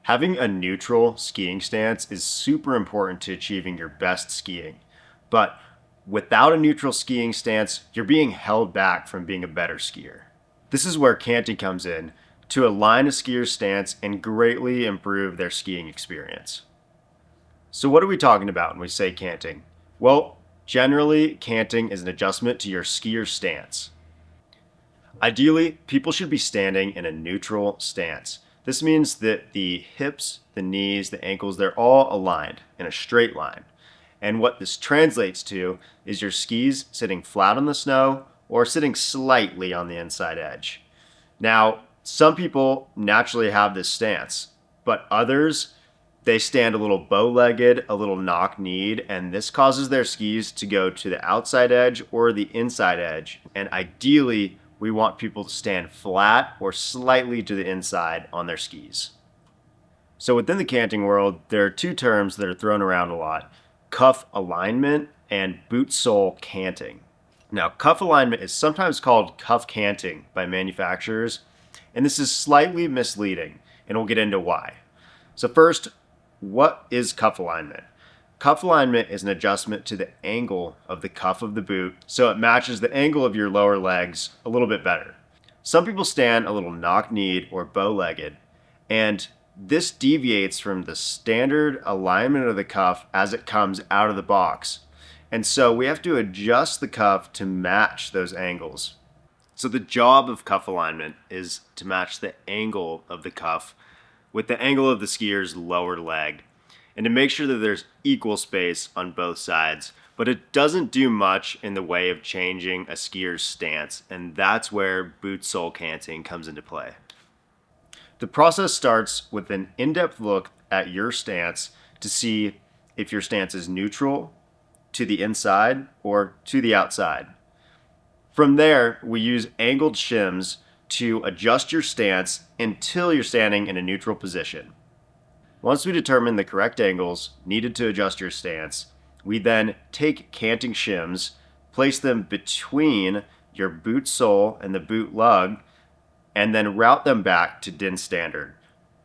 Having a neutral skiing stance is super important to achieving your best skiing. But without a neutral skiing stance, you're being held back from being a better skier. This is where canting comes in to align a skier's stance and greatly improve their skiing experience. So what are we talking about when we say canting? Well, generally, canting is an adjustment to your skier's stance. Ideally, people should be standing in a neutral stance. This means that the hips, the knees, the ankles, they're all aligned in a straight line. And what this translates to is your skis sitting flat on the snow or sitting slightly on the inside edge. Now, some people naturally have this stance, but others, they stand a little bow-legged, a little knock-kneed, and this causes their skis to go to the outside edge or the inside edge. And ideally, we want people to stand flat or slightly to the inside on their skis. So within the canting world, there are two terms that are thrown around a lot: cuff alignment and boot sole canting. Now, cuff alignment is sometimes called cuff canting by manufacturers, and this is slightly misleading, and we'll get into why. So first, what is cuff alignment? Cuff alignment is an adjustment to the angle of the cuff of the boot so it matches the angle of your lower legs a little bit better. Some people stand a little knock-kneed or bow-legged, and this deviates from the standard alignment of the cuff as it comes out of the box. And so we have to adjust the cuff to match those angles. So the job of cuff alignment is to match the angle of the cuff with the angle of the skier's lower leg, and to make sure that there's equal space on both sides. But it doesn't do much in the way of changing a skier's stance, and that's where boot sole canting comes into play. The process starts with an in-depth look at your stance to see if your stance is neutral, to the inside, or to the outside. From there, we use angled shims to adjust your stance until you're standing in a neutral position. Once we determine the correct angles needed to adjust your stance, we then take canting shims, place them between your boot sole and the boot lug, and then route them back to DIN standard.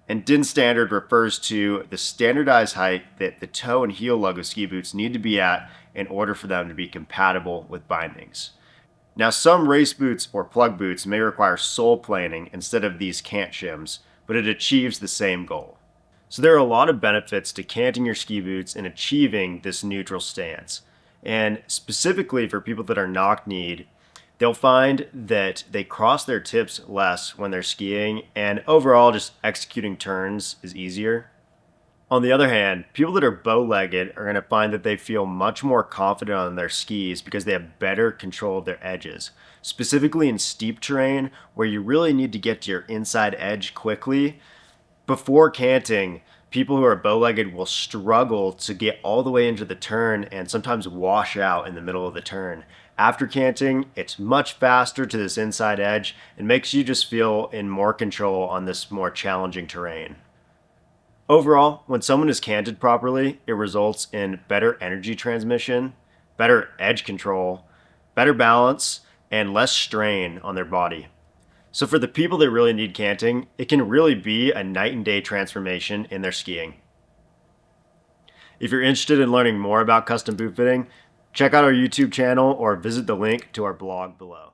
And DIN standard refers to the standardized height that the toe and heel lug of ski boots need to be at in order for them to be compatible with bindings. Now, some race boots or plug boots may require sole planing instead of these cant shims, but it achieves the same goal. So there are a lot of benefits to canting your ski boots and achieving this neutral stance. And specifically for people that are knock-kneed, they'll find that they cross their tips less when they're skiing, and overall just executing turns is easier. On the other hand, people that are bow-legged are going to find that they feel much more confident on their skis because they have better control of their edges. Specifically in steep terrain where you really need to get to your inside edge quickly, before canting, people who are bow-legged will struggle to get all the way into the turn and sometimes wash out in the middle of the turn. After canting, it's much faster to this inside edge and makes you just feel in more control on this more challenging terrain. Overall, when someone is canted properly, it results in better energy transmission, better edge control, better balance, and less strain on their body. So for the people that really need canting, it can really be a night and day transformation in their skiing. If you're interested in learning more about custom boot fitting, check out our YouTube channel or visit the link to our blog below.